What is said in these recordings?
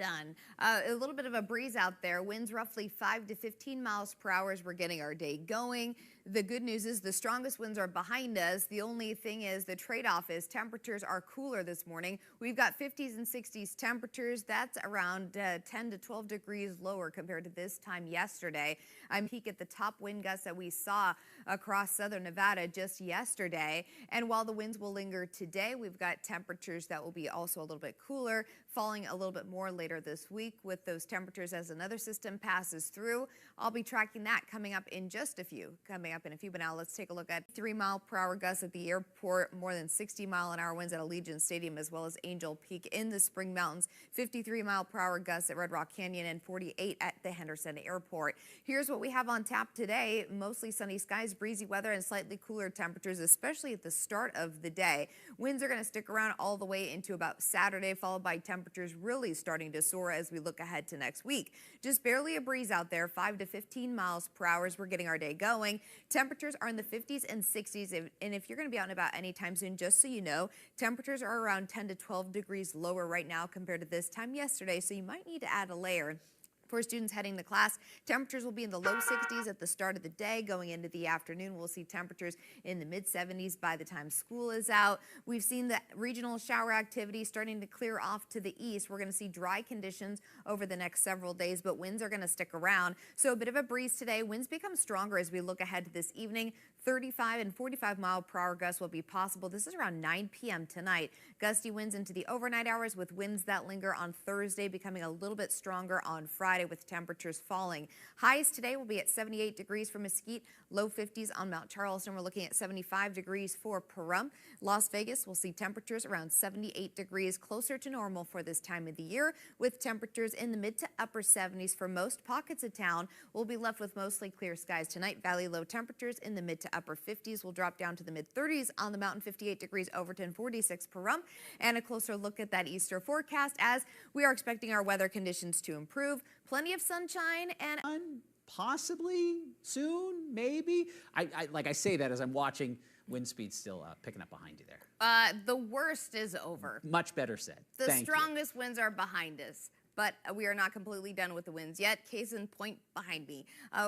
done. A little bit of a breeze out there. Winds roughly 5 to 15 miles per hour as we're getting our day going. The good news is the strongest winds are behind us. The only thing is the trade-off is temperatures are cooler this morning. We've got 50s and 60s temperatures. That's around 10 to 12 degrees lower compared to this time yesterday. I'm peak at the top wind gusts that we saw across southern Nevada just yesterday. And while the winds will linger today, we've got temperatures that will be also a little bit cooler, falling a little bit more later this week with those temperatures as another system passes through. I'll be tracking that coming up in a few, but now let's take a look at 3-mile-per-hour gusts at the airport, more than 60-mile-an-hour winds at Allegiant Stadium, as well as Angel Peak in the Spring Mountains, 53-mile-per-hour gusts at Red Rock Canyon, and 48 at the Henderson Airport. Here's what we have on tap today. Mostly sunny skies, breezy weather, and slightly cooler temperatures, especially at the start of the day. Winds are going to stick around all the way into about Saturday, followed by temperatures really starting to soar as we look ahead to next week. Just barely a breeze out there, 5 to 15 miles per hour as we're getting our day going. Temperatures are in the 50s and 60s, and if you're going to be out and about anytime soon, just so you know, temperatures are around 10 to 12 degrees lower right now compared to this time yesterday, so you might need to add a layer. For students heading to class, temperatures will be in the low 60s at the start of the day. Going into the afternoon, we'll see temperatures in the mid-70s by the time school is out. We've seen the regional shower activity starting to clear off to the east. We're going to see dry conditions over the next several days, but winds are going to stick around. So a bit of a breeze today. Winds become stronger as we look ahead to this evening. 35 and 45-mile-per-hour gusts will be possible. This is around 9 p.m. tonight. Gusty winds into the overnight hours with winds that linger on Thursday, becoming a little bit stronger on Friday with temperatures falling. Highs today will be at 78 degrees for Mesquite, low 50s on Mount Charleston. We're looking at 75 degrees for Pahrump. Las Vegas will see temperatures around 78 degrees, closer to normal for this time of the year, with temperatures in the mid to upper 70s for most pockets of town. We'll be left with mostly clear skies tonight. Valley low temperatures in the mid to upper 50s will drop down to the mid 30s on the mountain, 58 degrees Overton, 46 Pahrump. And a closer look at that Easter forecast as we are expecting our weather conditions to improve. Plenty of sunshine and possibly soon, maybe. I say that as I'm watching wind speed still picking up behind you there. The worst is over. Much better said. The strongest winds are behind us. But we are not completely done with the winds yet. Case in point behind me.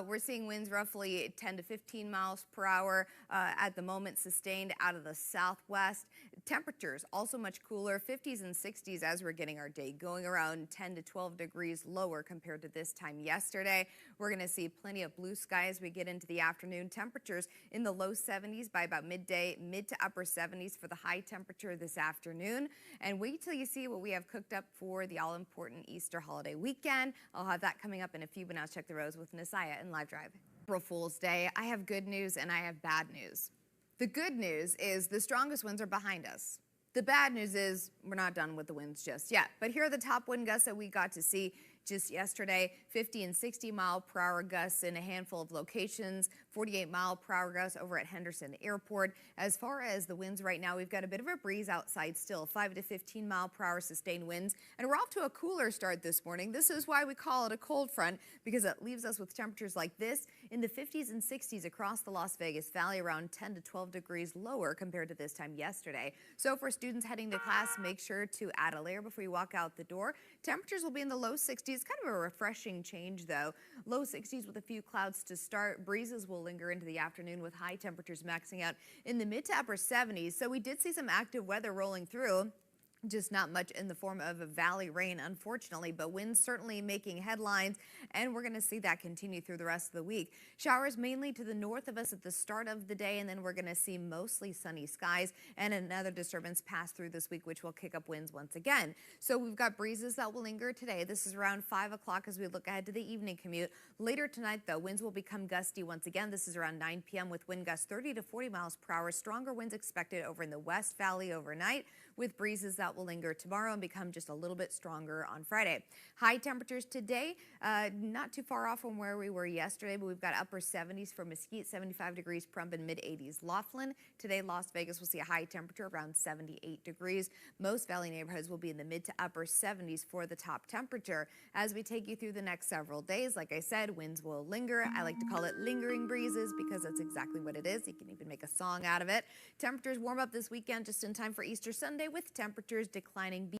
We're seeing winds roughly 10 to 15 miles per hour at the moment, sustained out of the southwest. Temperatures also much cooler, 50s and 60s as we're getting our day going, around 10 to 12 degrees lower compared to this time yesterday. We're going to see plenty of blue sky as we get into the afternoon. Temperatures in the low 70s by about midday, mid to upper 70s for the high temperature this afternoon. And wait till you see what we have cooked up for the all-important Easter holiday weekend. I'll have that coming up in a few, but now check the roads with Nasiah and Live Drive. April Fool's Day. I have good news and I have bad news. The good news is the strongest winds are behind us. The bad news is we're not done with the winds just yet. But here are the top wind gusts that we got to see just yesterday. 50 and 60-mile-per-hour gusts in a handful of locations. 48-mile-per-hour gusts over at Henderson Airport. As far as the winds right now, we've got a bit of a breeze outside still. 5 to 15-mile-per-hour sustained winds. And we're off to a cooler start this morning. This is why we call it a cold front, because it leaves us with temperatures like this in the 50s and 60s across the Las Vegas Valley, around 10 to 12 degrees lower compared to this time yesterday. So for students heading to class, make sure to add a layer before you walk out the door. Temperatures will be in the low 60s. Kind of a refreshing change, though. Low 60s with a few clouds to start. Breezes will linger into the afternoon with high temperatures maxing out in the mid to upper 70s. So we did see some active weather rolling through. Just not much in the form of a valley rain, unfortunately, but winds certainly making headlines, and we're going to see that continue through the rest of the week. Showers mainly to the north of us at the start of the day, and then we're going to see mostly sunny skies and another disturbance pass through this week, which will kick up winds once again. So we've got breezes that will linger today. This is around 5 o'clock as we look ahead to the evening commute. Later tonight, though, winds will become gusty once again. This is around 9 p.m. with wind gusts 30 to 40 miles per hour. Stronger winds expected over in the West Valley overnight, with breezes that will linger tomorrow and become just a little bit stronger on Friday. High temperatures today, not too far off from where we were yesterday, but we've got upper 70s for Mesquite, 75 degrees Pahrump, and mid 80s Laughlin. Today, Las Vegas will see a high temperature around 78 degrees. Most valley neighborhoods will be in the mid to upper 70s for the top temperature. As we take you through the next several days, like I said, winds will linger. I like to call it lingering breezes because that's exactly what it is. You can even make a song out of it. Temperatures warm up this weekend just in time for Easter Sunday, with temperatures declining.